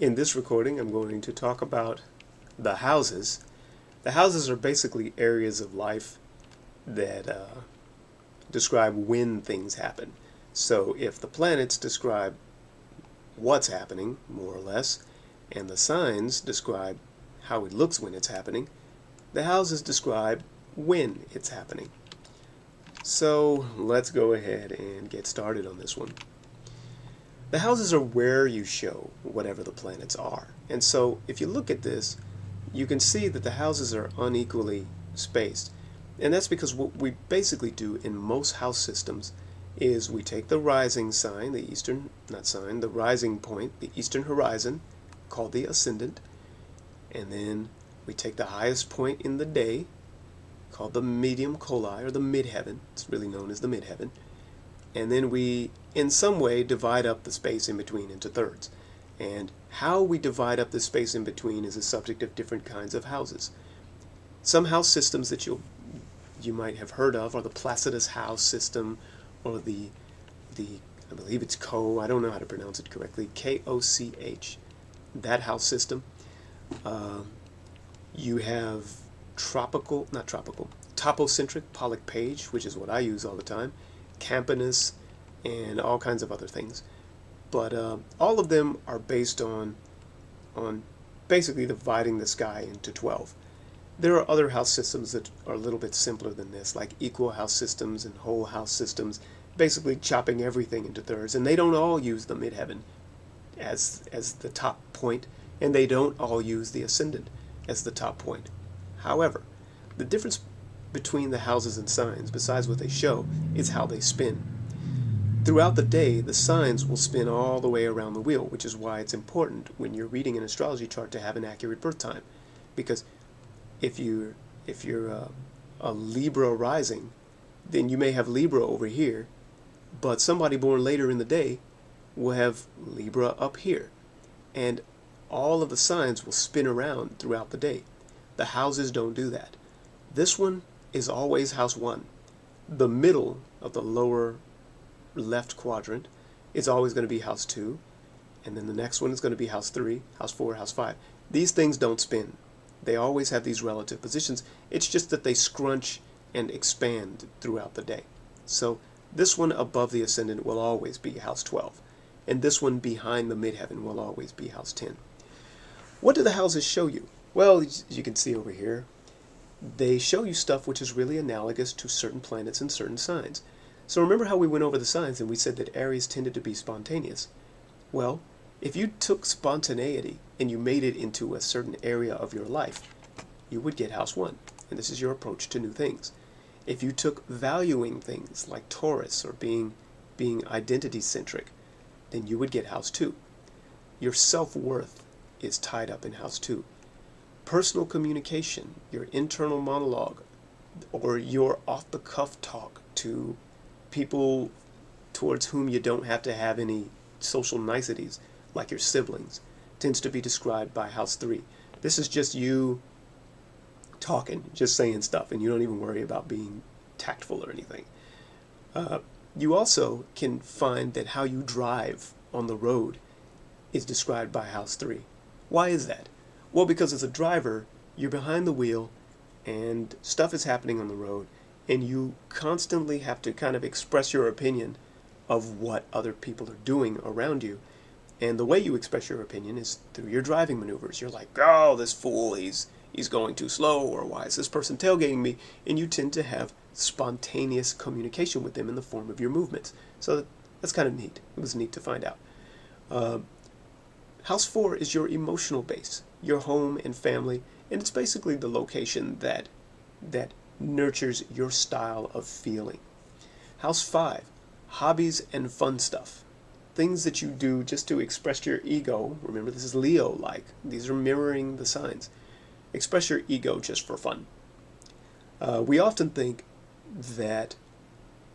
In this recording, I'm going to talk about the houses. The houses are basically areas of life that describe when things happen. So if the planets describe what's happening, more or less, and the signs describe how it looks when it's happening, the houses describe when it's happening. So let's go ahead and get started on this one. The houses are where you show whatever the planets are. And so if you look at this, you can see that the houses are unequally spaced. And that's because what we basically do in most house systems is we take the rising sign, the eastern, not sign, the rising point, the eastern horizon, called the Ascendant, and then we take the highest point in the day, called the medium Coeli, or the Midheaven. It's really known as the Midheaven. And then we, in some way, divide up the space in between into thirds. And how we divide up the space in between is a subject of different kinds of houses. Some house systems that you might have heard of are the Placidus house system, or the I believe it's I don't know how to pronounce it correctly, Koch, that house system. You have topocentric Pollock Page, which is what I use all the time, Campanus, and all kinds of other things. But all of them are based on basically dividing the sky into 12. There are other house systems that are a little bit simpler than this, like equal house systems and whole house systems, basically chopping everything into thirds. And they don't all use the midheaven as the top point, and they don't all use the ascendant as the top point. However, the difference between the houses and signs, besides what they show, is how they spin. Throughout the day, the signs will spin all the way around the wheel, which is why it's important when you're reading an astrology chart to have an accurate birth time. Because if you're a Libra rising, then you may have Libra over here, but somebody born later in the day will have Libra up here. And all of the signs will spin around throughout the day. The houses don't do that. This one is always house 1. The middle of the lower left quadrant is always going to be house 2, and then the next one is going to be house 3, house 4, house 5. These things don't spin. They always have these relative positions. It's just that they scrunch and expand throughout the day. So this one above the ascendant will always be house 12, and this one behind the midheaven will always be house 10. What do the houses show you? Well, as you can see over here, they show you stuff which is really analogous to certain planets and certain signs. So remember how we went over the signs and we said that Aries tended to be spontaneous? Well, if you took spontaneity and you made it into a certain area of your life, you would get house 1. And this is your approach to new things. If you took valuing things like Taurus or being identity-centric, then you would get house 2. Your self-worth is tied up in house 2. Personal communication, your internal monologue, or your off-the-cuff talk to people towards whom you don't have to have any social niceties, like your siblings, tends to be described by house 3. This is just you talking, just saying stuff, and you don't even worry about being tactful or anything. You also can find that how you drive on the road is described by house 3. Why is that? Well, because as a driver, you're behind the wheel and stuff is happening on the road, and you constantly have to kind of express your opinion of what other people are doing around you. And the way you express your opinion is through your driving maneuvers. You're like, oh, this fool, he's going too slow, or why is this person tailgating me? And you tend to have spontaneous communication with them in the form of your movements. So that's kind of neat. It was neat to find out. House 4 is your emotional base, your home and family, and it's basically the location that nurtures your style of feeling. House 5, hobbies and fun stuff. Things that you do just to express your ego. Remember, this is Leo-like. These are mirroring the signs. Express your ego just for fun. We often think that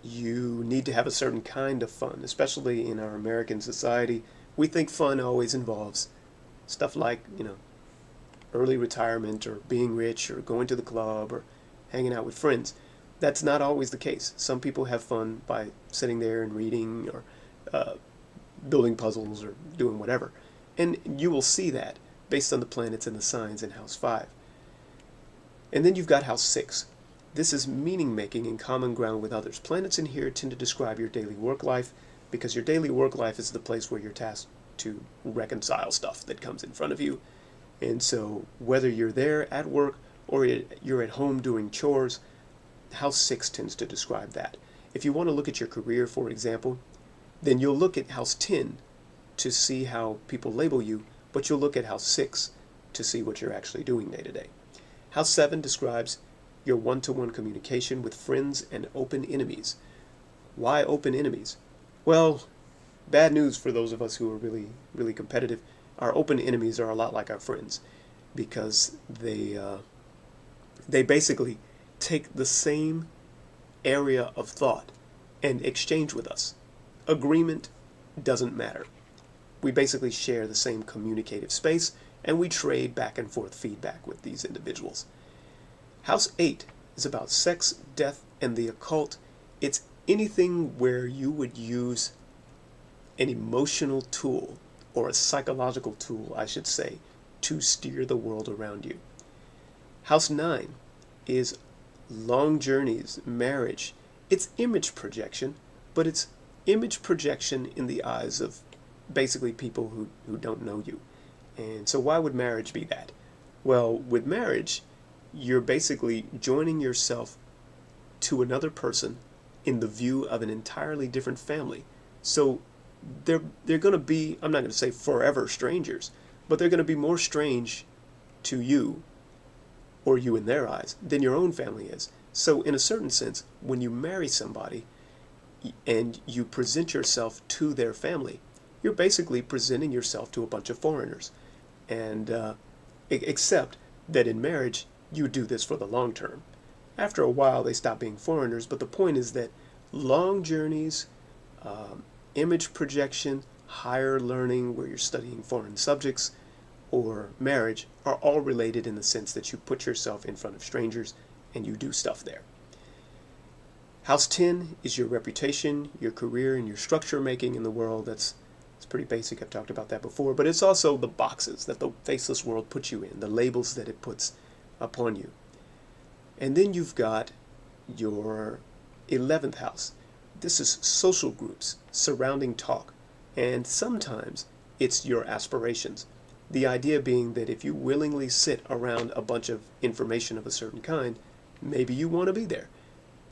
you need to have a certain kind of fun, especially in our American society. We think fun always involves stuff like, early retirement, or being rich, or going to the club, or hanging out with friends. That's not always the case. Some people have fun by sitting there and reading, or building puzzles, or doing whatever. And you will see that based on the planets and the signs in house 5. And then you've got house 6. This is meaning making and common ground with others. Planets in here tend to describe your daily work life, because your daily work life is the place where you're tasked to reconcile stuff that comes in front of you. And so whether you're there at work or you're at home doing chores, house 6 tends to describe that. If you want to look at your career, for example, then you'll look at house 10 to see how people label you, but you'll look at house 6 to see what you're actually doing day to day. House 7 describes your one-to-one communication with friends and open enemies. Why open enemies? Well, bad news for those of us who are really, really competitive. Our open enemies are a lot like our friends, because they basically take the same area of thought and exchange with us. Agreement doesn't matter. We basically share the same communicative space, and we trade back and forth feedback with these individuals. House 8 is about sex, death, and the occult. It's anything where you would use an emotional tool, or a psychological tool, I should say, to steer the world around you. House 9 is long journeys, marriage. It's image projection, but it's image projection in the eyes of basically people who don't know you. And so why would marriage be that? Well, with marriage, you're basically joining yourself to another person in the view of an entirely different family. So they're going to be, I'm not going to say forever strangers, but they're going to be more strange to you, or you in their eyes, than your own family is. So in a certain sense, when you marry somebody and you present yourself to their family, you're basically presenting yourself to a bunch of foreigners. And except that in marriage, you do this for the long term. After a while, they stop being foreigners, but the point is that long journeys, image projection, higher learning where you're studying foreign subjects, or marriage are all related in the sense that you put yourself in front of strangers and you do stuff there. House 10 is your reputation, your career, and your structure making in the world. It's pretty basic. I've talked about that before. But it's also the boxes that the faceless world puts you in, the labels that it puts upon you. And then you've got your 11th house. This is social groups, surrounding talk, and sometimes it's your aspirations. The idea being that if you willingly sit around a bunch of information of a certain kind, maybe you want to be there.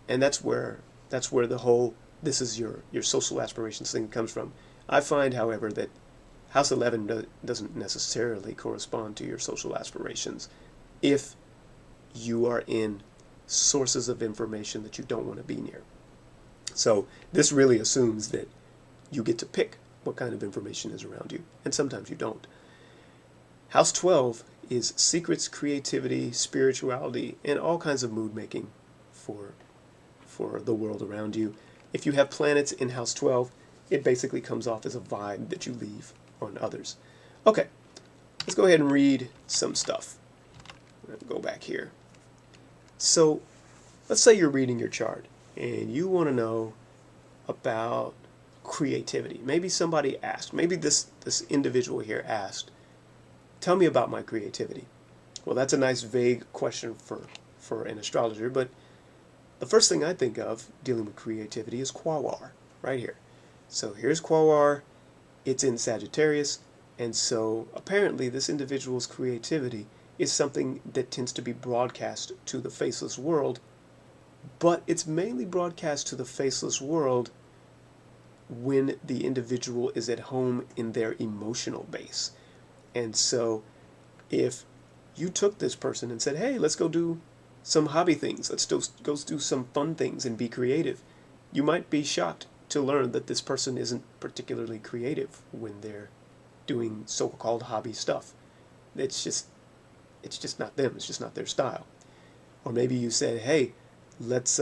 And that's where the whole this is your social aspirations thing comes from. I find, however, that House 11 doesn't necessarily correspond to your social aspirations if you are in sources of information that you don't want to be near. So this really assumes that you get to pick what kind of information is around you, and sometimes you don't. House 12 is secrets, creativity, spirituality, and all kinds of mood making for the world around you. If you have planets in House 12, it basically comes off as a vibe that you leave on others. Okay, let's go ahead and read some stuff. Go back here. So let's say you're reading your chart and you want to know about creativity. Maybe somebody asked, maybe this individual here asked, tell me about my creativity. Well, that's a nice vague question for an astrologer, but the first thing I think of dealing with creativity is Quawar, right here. So here's Quawar, it's in Sagittarius, and so apparently this individual's creativity is something that tends to be broadcast to the faceless world, but it's mainly broadcast to the faceless world when the individual is at home in their emotional base. And so if you took this person and said, hey, let's go do some hobby things, let's go do some fun things and be creative, you might be shocked to learn that this person isn't particularly creative when they're doing so-called hobby stuff. It's just not them. It's just not their style. Or maybe you said, hey, let's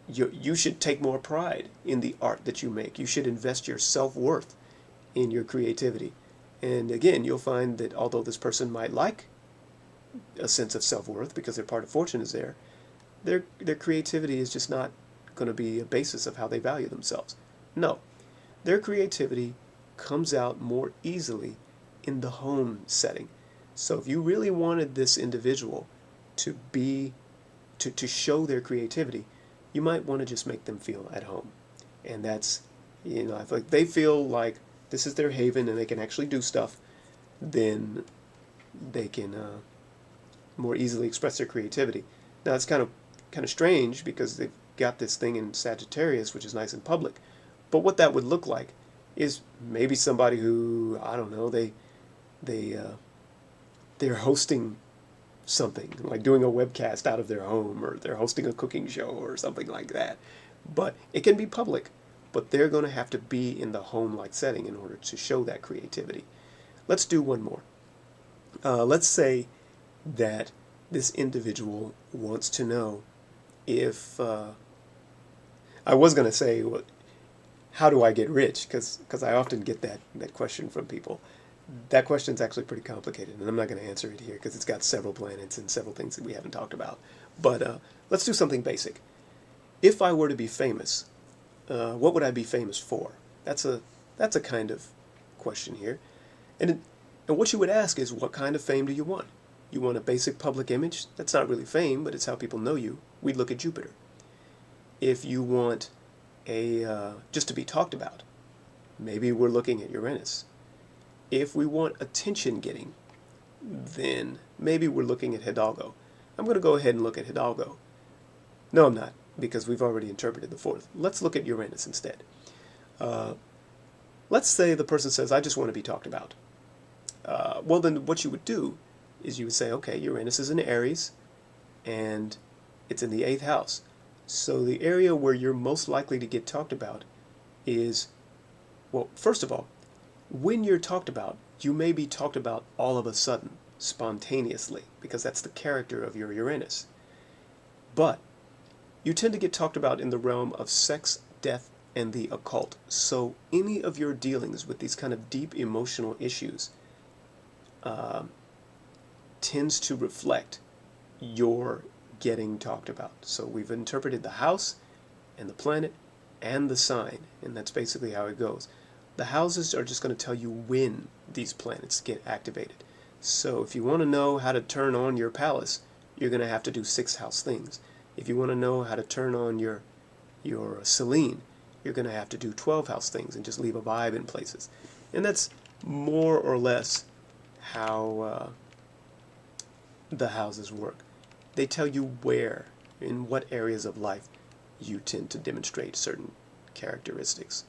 you should take more pride in the art that you make. You should invest your self-worth in your creativity. And again, you'll find that although this person might like a sense of self-worth because their part of fortune is there, their creativity is just not going to be a basis of how they value themselves. No, their creativity comes out more easily in the home setting. So if you really wanted this individual to to show their creativity, you might want to just make them feel at home. And that's, if like they feel like this is their haven and they can actually do stuff, then they can more easily express their creativity. Now it's kind of strange because they've got this thing in Sagittarius, which is nice and public. But what that would look like is maybe somebody who, I don't know, they're hosting something, like doing a webcast out of their home, or they're hosting a cooking show or something like that. But it can be public, but they're going to have to be in the home-like setting in order to show that creativity. Let's do one more. Let's say that this individual wants to know if, I was going to say, how do I get rich? Because I often get that question from people. That question's actually pretty complicated, and I'm not going to answer it here because it's got several planets and several things that we haven't talked about. But let's do something basic. If I were to be famous, what would I be famous for? That's a kind of question here. And what you would ask is, what kind of fame do you want? You want a basic public image? That's not really fame, but it's how people know you. We'd look at Jupiter. If you want just to be talked about, maybe we're looking at Uranus. If we want attention getting, then maybe we're looking at Hidalgo. I'm going to go ahead and look at Hidalgo. No, I'm not, because we've already interpreted the fourth. Let's look at Uranus instead. Let's say the person says, I just want to be talked about. Well, then what you would do is you would say, okay, Uranus is in Aries, and it's in the 8th house. So the area where you're most likely to get talked about is, well, first of all, when you're talked about, you may be talked about all of a sudden, spontaneously, because that's the character of your Uranus. But you tend to get talked about in the realm of sex, death, and the occult. So any of your dealings with these kind of deep emotional issues tends to reflect your getting talked about. So we've interpreted the house and the planet and the sign, and that's basically how it goes. The houses are just going to tell you when these planets get activated. So if you want to know how to turn on your palace, you're going to have to do 6th house things. If you want to know how to turn on your Selene, you're going to have to do 12th house things and just leave a vibe in places. And that's more or less how the houses work. They tell you where, in what areas of life, you tend to demonstrate certain characteristics.